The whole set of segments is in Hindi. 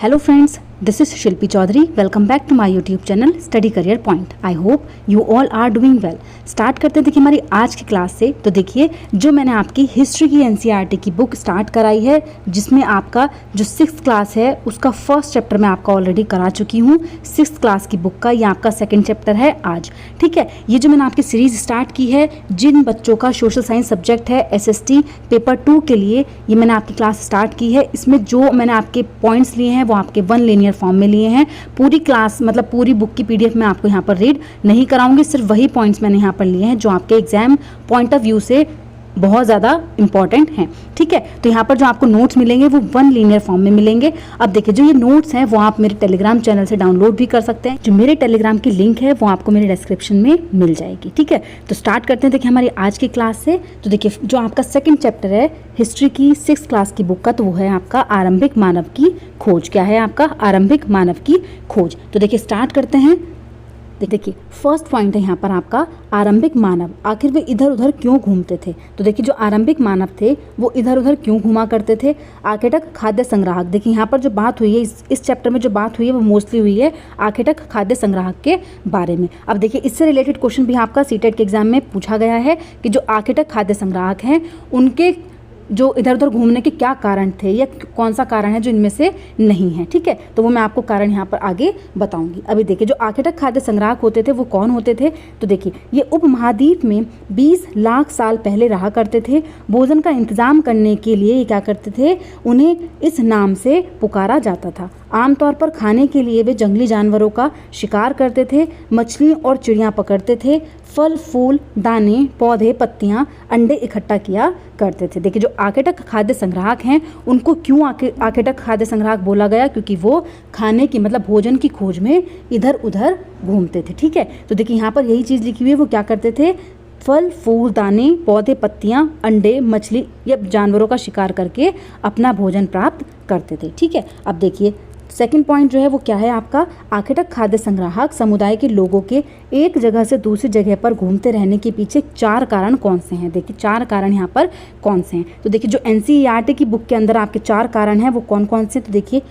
Hello friends, this is Shilpi Chaudhary. Welcome back to my YouTube channel Study Career Point. I hope you all are doing well. Start करते हैं देखिए हमारी आज की क्लास से। तो देखिए जो मैंने आपकी हिस्ट्री की एनसीईआरटी की बुक स्टार्ट कराई है, जिसमें आपका जो 6th क्लास है उसका फर्स्ट चैप्टर मैं आपका ऑलरेडी करा चुकी हूँ। 6th क्लास की बुक का ये आपका सेकंड चैप्टर है आज। ठीक है, ये जो मैंने आपकी सीरीज स्टार्ट की है, जिन बच्चों का सोशल साइंस सब्जेक्ट है एसएसटी पेपर 2 के लिए, ये मैंने आपकी क्लास स्टार्ट की है। इसमें जो मैंने आपके पॉइंट्स लिए हैं वो आपके 1 लिनियर फॉर्म में लिए हैं। पूरी क्लास मतलब पूरी बुक की पीडीएफ मैं आपको यहाँ पर रीड नहीं कराऊंगी, सिर्फ वही पॉइंट्स मैंने यहाँ पर लिए हैं जो आपके एग्जाम पॉइंट ऑफ व्यू से बहुत ज़्यादा इंपॉर्टेंट हैं। ठीक है, तो यहाँ पर जो आपको नोट्स मिलेंगे वो 1 लीनियर फॉर्म में मिलेंगे। अब देखिए जो ये नोट्स हैं वो आप मेरे टेलीग्राम चैनल से डाउनलोड भी कर सकते हैं। जो मेरे टेलीग्राम की लिंक है वो आपको मेरे डिस्क्रिप्शन में मिल जाएगी। ठीक है, तो स्टार्ट करते हैं देखिए हमारी आज की क्लास से। तो देखिए जो आपका सेकंड चैप्टर है हिस्ट्री की 6th क्लास की बुक का, तो वो है आपका आरंभिक मानव की खोज। क्या है आपका? आरंभिक मानव की खोज। तो देखिए स्टार्ट करते हैं। देखिए फर्स्ट पॉइंट है यहाँ पर आपका आरंभिक मानव, आखिर वे इधर उधर क्यों घूमते थे। तो देखिए जो आरंभिक मानव थे वो इधर उधर क्यों घूमा करते थे। आखेटक खाद्य संग्राहक, देखिए यहाँ पर जो बात हुई है इस चैप्टर में जो बात हुई है वो मोस्टली हुई है आखेटक खाद्य संग्राहक के बारे में। अब देखिए इससे रिलेटेड क्वेश्चन भी आपका सीटेट के एग्जाम में पूछा गया है कि जो आखेटक खाद्य संग्राहक हैं उनके जो इधर उधर घूमने के क्या कारण थे या कौन सा कारण है जो इनमें से नहीं है। ठीक है, तो वो मैं आपको कारण यहाँ पर आगे बताऊंगी। अभी देखिए जो आखेटक खाद्य संग्राहक होते थे वो कौन होते थे। तो देखिए ये उपमहाद्वीप में 20 लाख साल पहले रहा करते थे। भोजन का इंतजाम करने के लिए ये क्या करते थे, उन्हें इस नाम से पुकारा जाता था। आमतौर पर खाने के लिए वे जंगली जानवरों का शिकार करते थे, मछली और चिड़ियाँ पकड़ते थे, फल फूल दाने पौधे पत्तियाँ अंडे इकट्ठा किया करते थे। देखिए जो आखेटक खाद्य संग्राहक हैं उनको क्यों आखेटक खाद्य संग्राहक बोला गया, क्योंकि वो खाने की मतलब भोजन की खोज में इधर उधर घूमते थे। ठीक है, तो देखिए यहाँ पर यही चीज़ लिखी हुई है, वो क्या करते थे, फल फूल दाने पौधे पत्तियाँ अंडे मछली या जानवरों का शिकार करके अपना भोजन प्राप्त करते थे। ठीक है, अब देखिए सेकंड पॉइंट जो है वो क्या है आपका, आखेटक खाद्य संग्राहक समुदाय के लोगों के एक जगह से दूसरी जगह पर घूमते रहने के पीछे 4 कारण कौन से हैं। देखिए 4 कारण यहाँ पर कौन से हैं। तो देखिए जो एनसीईआरटी की बुक के अंदर आपके 4 कारण हैं वो कौन कौन से, तो देखिए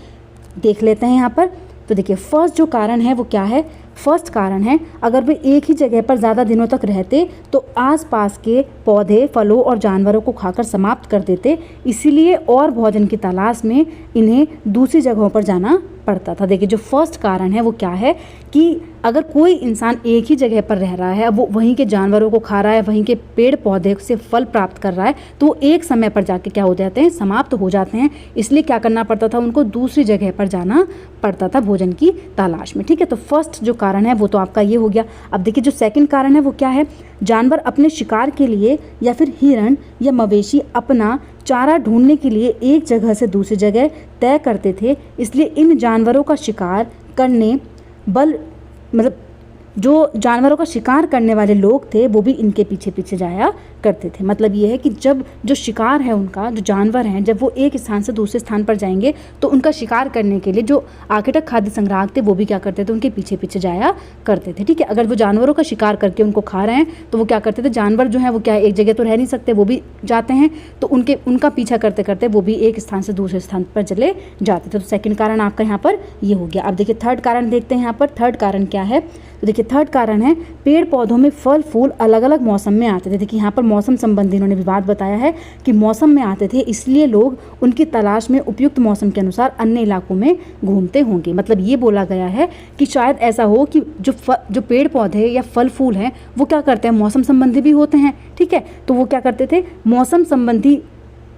देख लेते हैं यहाँ पर। तो देखिए फर्स्ट जो कारण है वो क्या है, फर्स्ट कारण है अगर वे एक ही जगह पर ज़्यादा दिनों तक रहते तो आसपास के पौधे फलों और जानवरों को खाकर समाप्त कर देते, इसीलिए और भोजन की तलाश में इन्हें दूसरी जगहों पर जाना पड़ता था। देखिए जो फर्स्ट कारण है वो क्या है कि अगर कोई इंसान एक ही जगह पर रह रहा है, अब वो वहीं के जानवरों को खा रहा है, वहीं के पेड़ पौधे से फल प्राप्त कर रहा है, तो वो एक समय पर जाके क्या हो जाते हैं, समाप्त हो जाते हैं। इसलिए क्या करना पड़ता था, उनको दूसरी जगह पर जाना पड़ता था भोजन की तलाश में। ठीक है, तो फर्स्ट जो कारण है वो तो आपका ये हो गया। अब देखिए जो सेकंड कारण है वो क्या है, जानवर अपने शिकार के लिए या फिर हिरण या मवेशी अपना चारा ढूंढने के लिए एक जगह से दूसरी जगह तय करते थे, इसलिए इन जानवरों का शिकार करने मतलब जो जानवरों का शिकार करने वाले लोग थे वो भी इनके पीछे पीछे जाया करते थे। मतलब ये है कि जब जो शिकार है उनका, जो जानवर हैं, जब वो एक स्थान से दूसरे स्थान पर जाएंगे तो उनका शिकार करने के लिए जो आखेटक खाद्य संग्राहक थे वो भी क्या करते थे, उनके पीछे पीछे जाया करते थे। ठीक है, अगर वो जानवरों का शिकार करके उनको खा रहे हैं तो वो क्या करते थे, जानवर जो है वो क्या एक जगह तो रह नहीं सकते, वो भी जाते हैं, तो उनका पीछा करते करते वो भी एक स्थान से दूसरे स्थान पर चले जाते थे। तो सेकंड कारण आपका यहाँ पर ये हो गया। अब देखिए थर्ड कारण देखते हैं यहाँ पर। थर्ड कारण क्या है, तो देखिए थर्ड कारण है पेड़ पौधों में फल फूल अलग अलग मौसम में आते थे। देखिए यहाँ पर मौसम संबंधी इन्होंने भी बात बताया है कि मौसम में आते थे, इसलिए लोग उनकी तलाश में उपयुक्त मौसम के अनुसार अन्य इलाकों में घूमते होंगे। मतलब ये बोला गया है कि शायद ऐसा हो कि जो पेड़ पौधे या फल फूल हैं वो क्या करते हैं, मौसम संबंधी भी होते हैं। ठीक है, तो वो क्या करते थे, मौसम संबंधी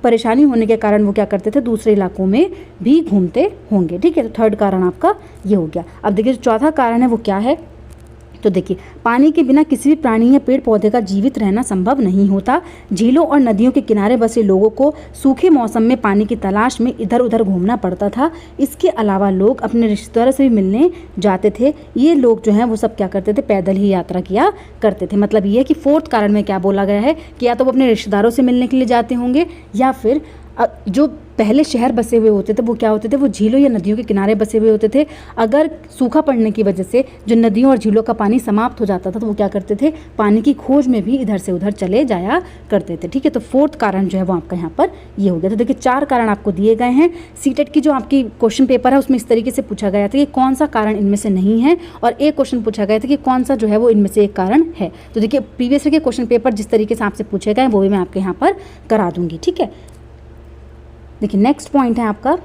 परेशानी होने के कारण वो क्या करते थे, दूसरे इलाकों में भी घूमते होंगे। ठीक है, तो थर्ड कारण आपका ये हो गया। अब देखिए जो चौथा कारण है वो क्या है, तो देखिए पानी के बिना किसी भी प्राणी या पेड़ पौधे का जीवित रहना संभव नहीं होता। झीलों और नदियों के किनारे बसे लोगों को सूखे मौसम में पानी की तलाश में इधर उधर घूमना पड़ता था। इसके अलावा लोग अपने रिश्तेदारों से भी मिलने जाते थे। ये लोग जो हैं वो सब क्या करते थे, पैदल ही यात्रा किया करते थे। मतलब ये है कि फोर्थ कारण में क्या बोला गया है कि या तो वो अपने रिश्तेदारों से मिलने के लिए जाते होंगे या फिर जो पहले शहर बसे हुए होते थे वो क्या होते थे, वो झीलों या नदियों के किनारे बसे हुए होते थे। अगर सूखा पड़ने की वजह से जो नदियों और झीलों का पानी समाप्त हो जाता था तो वो क्या करते थे, पानी की खोज में भी इधर से उधर चले जाया करते थे। ठीक है, तो फोर्थ कारण जो है वो आपका यहाँ पर ये हो गया। तो देखिए 4 कारण आपको दिए गए हैं। सीटेट की जो आपकी क्वेश्चन पेपर है उसमें इस तरीके से पूछा गया था कि कौन सा कारण इनमें से नहीं है, और एक क्वेश्चन पूछा गया था कि कौन सा जो है वो इनमें से एक कारण है। तो देखिए प्रीवियस ईयर के क्वेश्चन पेपर जिस तरीके से आपसे पूछे गए वो भी मैं आपके यहाँ पर करा दूंगी। ठीक है, देखिए नेक्स्ट पॉइंट है आपका,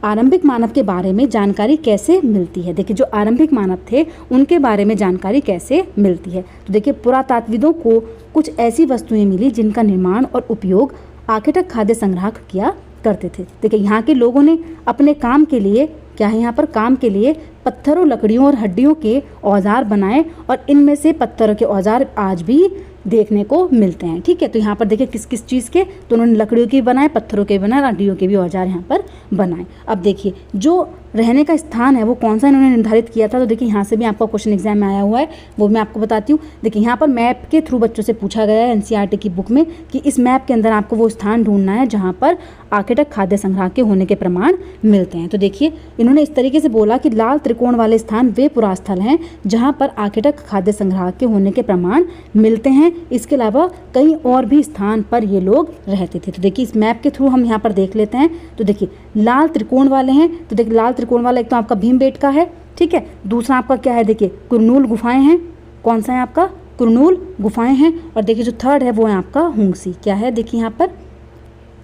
आरंभिक मानव के बारे में जानकारी कैसे मिलती है। देखिए जो आरंभिक मानव थे उनके बारे में जानकारी कैसे मिलती है। तो देखिए पुरातात्विदों को कुछ ऐसी वस्तुएं मिली जिनका निर्माण और उपयोग आखेटक खाद्य संग्राहक किया करते थे। देखिए यहाँ के लोगों ने अपने काम के लिए क्या है, यहाँ पर काम के लिए पत्थरों, लकड़ियों और हड्डियों के औजार बनाए, और इनमें से पत्थरों के औजार आज भी देखने को मिलते हैं। ठीक है, तो यहाँ पर देखिए किस किस चीज़ के, तो उन्होंने लकड़ियों के बनाए, पत्थरों के बनाए, हड्डियों के भी औजार यहाँ पर बनाए। अब देखिए जो रहने का स्थान है वो कौन सा इन्होंने निर्धारित किया था। तो देखिए यहाँ से भी आपका क्वेश्चन एग्जाम में आया हुआ है, वो मैं आपको बताती हूँ। देखिए यहाँ पर मैप के थ्रू बच्चों से पूछा गया है एनसीईआरटी की बुक में कि इस मैप के अंदर आपको वो स्थान ढूंढना है जहाँ पर आखेटक खाद्य संग्रह के होने के प्रमाण मिलते हैं। तो देखिए इन्होंने इस तरीके से बोला कि लाल त्रिकोण वाले स्थान वे पुरास्थल हैं जहाँ पर आखेटक खाद्य संग्रह के होने के प्रमाण मिलते हैं। इसके अलावा कई और भी स्थान पर ये लोग रहते थे। तो देखिए इस मैप के थ्रू हम यहाँ पर देख लेते हैं। तो देखिए लाल त्रिकोण वाले हैं, तो देखिए लाल त्रिकोण वाला एक तो आपका भीमबेटका है। ठीक है, दूसरा आपका क्या है, देखिए कुरनूल गुफाएं हैं। कौन सा है आपका, कुरनूल गुफाएं हैं। और देखिए जो थर्ड है वो है आपका हुंगसी। क्या है, देखिए यहाँ पर,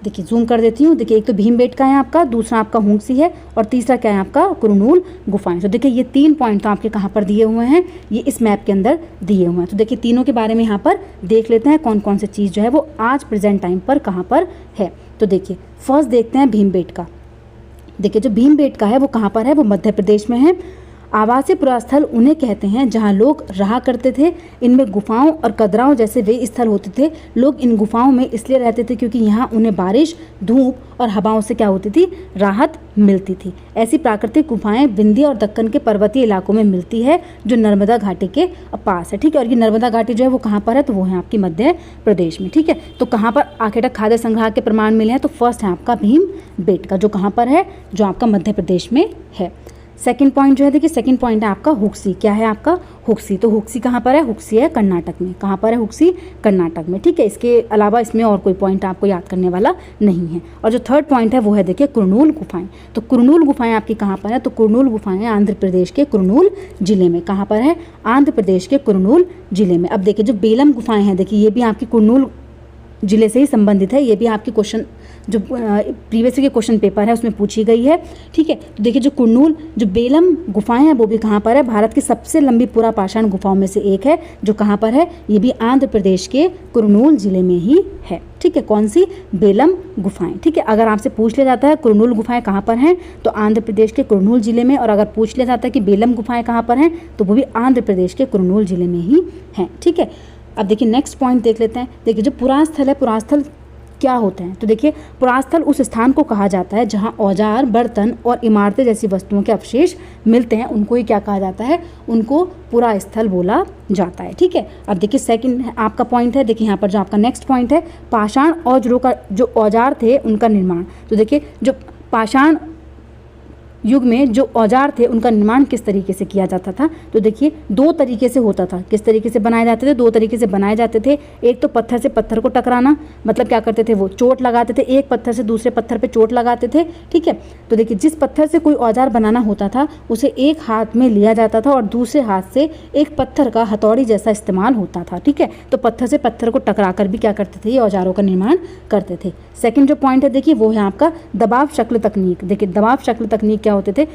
देखिए जूम कर देती हूँ। देखिए एक तो भीमबेटका है आपका, दूसरा आपका हुंगसी है, और तीसरा क्या है आपका कुरनूल गुफाएं। तो देखिए ये 3 पॉइंट तो आपके कहाँ पर दिए हुए हैं, ये इस मैप के अंदर दिए हुए हैं। तो देखिए तीनों के बारे में यहाँ पर देख लेते हैं कौन कौन सी चीज़ जो है वो आज प्रेजेंट टाइम पर कहाँ पर है। तो देखिए फर्स्ट देखते हैं भीमबेटका। देखिए जो भीमबेटका है वो कहाँ पर है, वो मध्य प्रदेश में है। आवासीय पुरास्थल उन्हें कहते हैं जहाँ लोग रहा करते थे। इनमें गुफाओं और कदराओं जैसे वे स्थल होते थे। लोग इन गुफाओं में इसलिए रहते थे क्योंकि यहाँ उन्हें बारिश, धूप और हवाओं से क्या होती थी, राहत मिलती थी। ऐसी प्राकृतिक गुफाएं विंध्य और दक्कन के पर्वतीय इलाकों में मिलती है जो नर्मदा घाटी के पास है। ठीक है, और ये नर्मदा घाटी जो है वो कहाँ पर है, तो वो है आपकी मध्य प्रदेश में। ठीक है, तो कहाँ पर आखेटक खाद्य संग्रह के प्रमाण मिले हैं, तो फर्स्ट है आपका भीमबेटका जो कहाँ पर है, जो आपका मध्य प्रदेश में है। सेकंड पॉइंट जो है, देखिए सेकंड पॉइंट है आपका हुक्सी। क्या है आपका हुक्सी, तो हुक्सी कहाँ पर है, हुक्सी है कर्नाटक में। कहाँ पर है हुक्सी, कर्नाटक में। ठीक है, इसके अलावा इसमें और कोई पॉइंट आपको याद करने वाला नहीं है। और जो थर्ड पॉइंट है वो है देखिए कुरनूल गुफाएं। तो कुरनूल गुफाएं आपकी कहाँ पर है, तो कुरनूल गुफाएं आंध्र प्रदेश के कुरनूल जिले में। कहाँ पर है, आंध्र प्रदेश के कुरनूल जिले में। अब देखिए जो बेलम गुफाएं हैं, देखिए ये भी आपकी कुरनूल जिले से ही संबंधित है। ये भी आपकी क्वेश्चन जो प्रीवियस के क्वेश्चन पेपर है उसमें पूछी गई है। ठीक है, तो देखिए जो कुरनूल, जो बेलम गुफाएं हैं वो भी कहाँ पर है, भारत की सबसे लंबी पुरा पाषाण गुफाओं में से एक है जो कहाँ पर है, ये भी आंध्र प्रदेश के कुरनूल जिले में ही है। ठीक है, कौन सी, बेलम गुफाएं। ठीक है, अगर आपसे पूछ लिया जाता है कुरनूल गुफाएं कहाँ पर हैं, तो आंध्र प्रदेश के कुरनूल जिले में। और अगर पूछ लिया जाता है कि बेलम गुफाएं कहाँ पर हैं, तो वो भी आंध्र प्रदेश के कुरनूल जिले में ही हैं। ठीक है, अब देखिए नेक्स्ट पॉइंट देख लेते हैं। देखिए जो पुरास्थल है, पुरास्थल क्या होते हैं, तो देखिए पुरास्थल उस स्थान को कहा जाता है जहां औजार, बर्तन और इमारतें जैसी वस्तुओं के अवशेष मिलते हैं, उनको ही क्या कहा जाता है, उनको पुरास्थल बोला जाता है। ठीक है, अब देखिए सेकंड आपका पॉइंट है, देखिए यहाँ पर जो आपका नेक्स्ट पॉइंट है, पाषाण औजारों का, जो औजार थे उनका निर्माण। तो देखिए जो पाषाण युग में जो औजार थे उनका निर्माण किस तरीके से किया जाता था, तो देखिए 2 तरीके से होता था। किस तरीके से बनाए जाते थे, 2 तरीके से बनाए जाते थे। एक तो पत्थर से पत्थर को टकराना, मतलब क्या करते थे, वो चोट लगाते थे, एक पत्थर से दूसरे पत्थर पे चोट लगाते थे। ठीक है, तो देखिए जिस पत्थर से कोई औजार बनाना होता था उसे एक हाथ में लिया जाता था और दूसरे हाथ से एक पत्थर का हथौड़ी जैसा इस्तेमाल होता था। ठीक है, तो पत्थर से पत्थर को टकरा कर भी क्या करते थे, ये औजारों का निर्माण करते थे। सेकेंड जो पॉइंट है देखिए वो है आपका दबाव शक्ल तकनीक। देखिए दबाव शक्ल तकनीक क्या होते थे,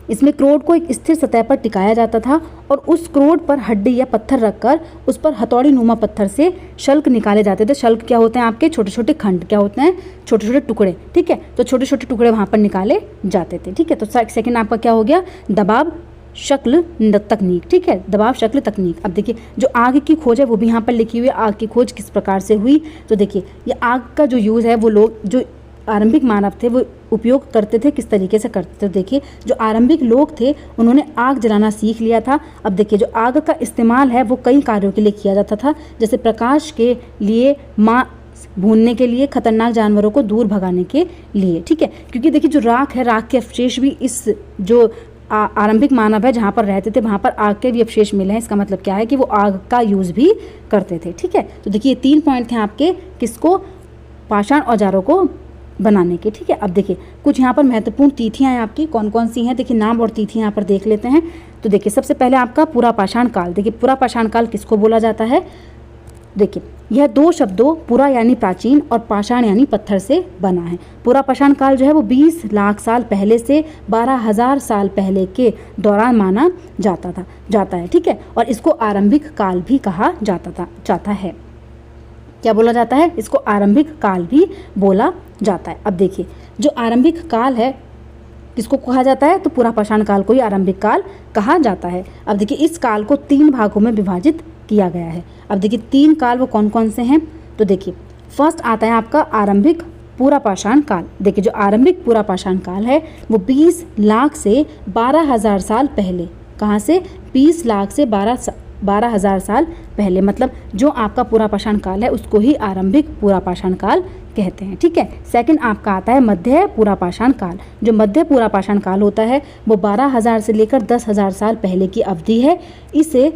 इसमें क्रोड को एक स्थिर सतह पर टिकाया जाता था और उस क्रोड पर हड्डी या पत्थर रखकर उस पर हथौड़ी नुमा पत्थर से शल्क निकाले जाते थे। शल्क क्या होते हैं आपके, छोटे छोटे खंड, क्या होते हैं, छोटे छोटे टुकड़े। ठीक है, तो छोटे छोटे टुकड़े वहाँ पर निकाले जाते थे। ठीक है, तो सेकंड आपका क्या हो गया, दबाव शक्ल तकनीक। ठीक है, दबाव शक्ल तकनीक। अब देखिए जो आग की खोज है वो भी यहाँ पर लिखी हुई है, आग की खोज किस प्रकार से हुई। तो देखिए ये आग का जो यूज़ है वो लोग जो आरंभिक मानव थे वो उपयोग करते थे, किस तरीके से करते थे। देखिए जो आरंभिक लोग थे उन्होंने आग जलाना सीख लिया था। अब देखिए जो आग का इस्तेमाल है वो कई कार्यों के लिए किया जाता था, जैसे प्रकाश के लिए भूनने के लिए, खतरनाक जानवरों को दूर भगाने के लिए, ठीक है। क्योंकि देखिए जो राख है, राख के अवशेष भी इस जो आरंभिक मानव है जहाँ पर रहते थे वहाँ पर आग के भी अवशेष मिले हैं। इसका मतलब क्या है कि वो आग का यूज़ भी करते थे, ठीक है। तो देखिए 3 पॉइंट थे आपके, किसको, पाषाण औजारों को बनाने के, ठीक है। अब देखिए कुछ यहाँ पर महत्वपूर्ण तिथियाँ हैं आपकी, कौन कौन सी हैं, देखिए नाम और तिथि यहाँ पर देख लेते हैं। तो देखिए सबसे पहले आपका पूरा पाषाण काल। देखिए पूरा पाषाण काल किसको बोला जाता है, देखिए यह 2 शब्दों पूरा यानी प्राचीन और पाषाण यानी पत्थर से बना है। पूरा पाषाण काल जो है वो 20 लाख साल पहले से 12,000 साल पहले के दौरान माना जाता है, ठीक है। और इसको आरंभिक काल भी कहा जाता है। क्या बोला जाता है, इसको आरंभिक काल भी बोला जाता है। अब देखिए जो आरंभिक काल है किसको कहा जाता है, तो पूरा पाषाण काल को ही आरंभिक काल कहा जाता है। अब देखिए इस काल को 3 भागों में विभाजित किया गया है। अब देखिए 3 काल वो कौन कौन से हैं, तो देखिए फर्स्ट आता है आपका आरंभिक पूरा पाषाण काल। देखिए जो आरंभिक पूरा पाषाण काल है वो 20 लाख से 12,000 साल पहले, कहाँ से, 20 लाख से 12,000 साल पहले, मतलब जो आपका पूरा पाषाण काल है उसको ही आरंभिक पूरा पाषाण काल कहते हैं, ठीक है। सेकंड आपका आता है मध्य पूरा पाषाण काल। जो मध्य पूरा पाषाण काल होता है वो 12,000 से लेकर 10,000 साल पहले की अवधि है। इसे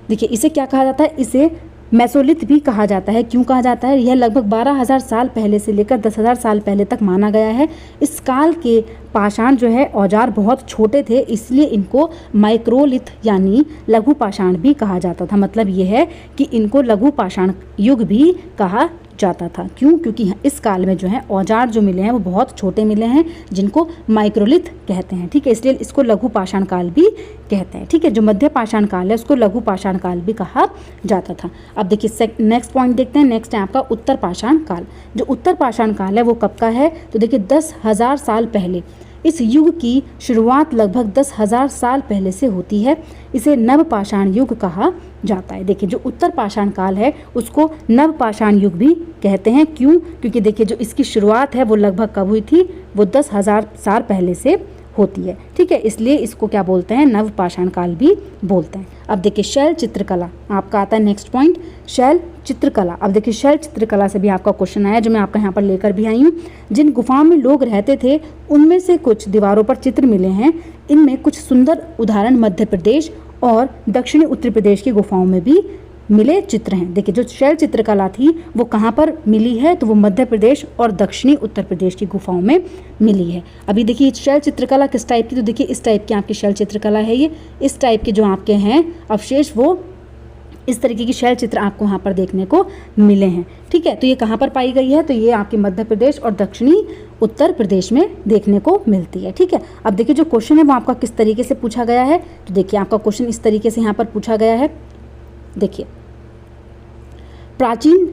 देखिए इसे क्या कहा जाता है, इसे मेसोलिथ भी कहा जाता है। क्यों कहा जाता है, यह लगभग 12,000 साल पहले से लेकर 10,000 साल पहले तक माना गया है। इस काल के पाषाण जो है औजार बहुत छोटे थे, इसलिए इनको माइक्रोलिथ यानी लघु पाषाण भी कहा जाता था। मतलब ये है कि इनको लघु पाषाण युग भी कहा जाता था। क्यों, क्योंकि इस काल में जो है औजार जो मिले हैं वो बहुत छोटे मिले हैं, जिनको माइक्रोलिथ कहते हैं, ठीक है। इसलिए इसको लघु पाषाण काल भी कहते हैं, ठीक है। जो मध्य पाषाण काल है उसको लघु पाषाण काल भी कहा जाता था। अब देखिए नेक्स्ट पॉइंट देखते हैं। नेक्स्ट है आपका उत्तर पाषाण काल। जो उत्तर पाषाण काल है वो कब का है, तो देखिए 10,000 साल पहले। इस युग की शुरुआत लगभग 10,000 साल पहले से होती है। इसे नव पाषाण युग कहा जाता है। देखिए जो उत्तर पाषाण काल है उसको नव पाषाण युग भी कहते हैं। क्यों, क्योंकि देखिए जो इसकी शुरुआत है वो लगभग कब हुई थी, वो 10,000 साल पहले से होती है, ठीक है। इसलिए इसको क्या बोलते हैं, नव पाषाण काल भी बोलते हैं। अब देखिए शैल चित्रकला आपका आता है नेक्स्ट पॉइंट, शैल चित्रकला। अब देखिए शैल चित्रकला से भी आपका क्वेश्चन आया, जो मैं आपका यहाँ पर लेकर भी आई हूँ। जिन गुफाओं में लोग रहते थे उनमें से कुछ दीवारों पर चित्र मिले हैं। इनमें कुछ सुंदर उदाहरण मध्य प्रदेश और दक्षिणी उत्तर प्रदेश की गुफाओं में भी मिले चित्र हैं। देखिए जो शैल चित्रकला थी वो कहाँ पर मिली है, तो वो मध्य प्रदेश और दक्षिणी उत्तर प्रदेश की गुफाओं में मिली है। अभी देखिए शैल चित्रकला किस टाइप की, तो देखिए इस टाइप की आपकी शैल चित्रकला है। ये इस टाइप के जो आपके हैं अवशेष, वो इस तरीके की शैल चित्र आपको वहाँ पर देखने को मिले हैं, ठीक है। तो ये कहाँ पर पाई गई है, तो ये आपके मध्य प्रदेश और दक्षिणी उत्तर प्रदेश में देखने को मिलती है, ठीक है। अब देखिए जो क्वेश्चन है वो आपका किस तरीके से पूछा गया है, तो देखिए आपका क्वेश्चन इस तरीके से यहाँ पर पूछा गया है। देखिए प्राचीन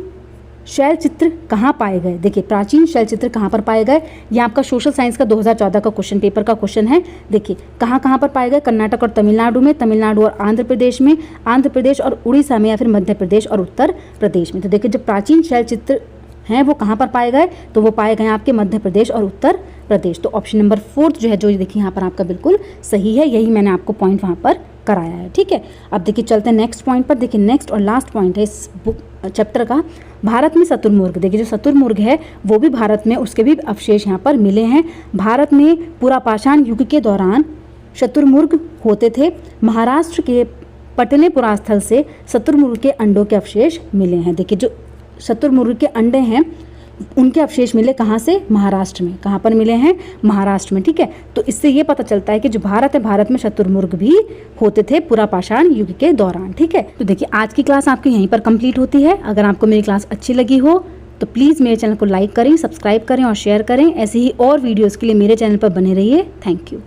शैल चित्र कहाँ पाए गए। देखिए प्राचीन शैल चित्र कहाँ पर पाए गए, ये आपका सोशल साइंस का 2014 का क्वेश्चन पेपर का क्वेश्चन है। देखिए कहाँ कहाँ पर पाए गए, कर्नाटक और तमिलनाडु में, तमिलनाडु और आंध्र प्रदेश में, आंध्र प्रदेश और उड़ीसा में, या फिर मध्य प्रदेश और उत्तर प्रदेश में। तो देखिए जो प्राचीन शैल चित्र हैं वो कहाँ पर पाए गए, तो वो पाए गए आपके मध्य प्रदेश और उत्तर प्रदेश। तो ऑप्शन नंबर 4 जो है, जो देखिए यहाँ पर आपका बिल्कुल सही है, यही मैंने आपको पॉइंट वहाँ पर कराया है, ठीक है। अब देखिए चलते हैं नेक्स्ट पॉइंट पर। देखिए नेक्स्ट और लास्ट पॉइंट है इस बुक चैप्टर का, भारत में शुतुरमुर्ग। देखिए जो शुतुरमुर्ग है वो भी भारत में, उसके भी अवशेष यहाँ पर मिले हैं। भारत में पूरा पाषाण युग के दौरान शुतुरमुर्ग होते थे। महाराष्ट्र के पटने पुरास्थल से शुतुरमुर्ग के अंडों के अवशेष मिले हैं। देखिए जो शुतुरमुर्ग के अंडे हैं उनके अवशेष मिले कहाँ से, महाराष्ट्र में। कहाँ पर मिले हैं, महाराष्ट्र में, ठीक है। तो इससे ये पता चलता है कि जो भारत है, भारत में शुतुरमुर्ग भी होते थे पूरा पाषाण युग के दौरान, ठीक है। तो देखिए आज की क्लास आपकी यहीं पर कंप्लीट होती है। अगर आपको मेरी क्लास अच्छी लगी हो तो प्लीज़ मेरे चैनल को लाइक करें, सब्सक्राइब करें और शेयर करें। ऐसे ही और वीडियोज़ के लिए मेरे चैनल पर बने रहिए। Thank you.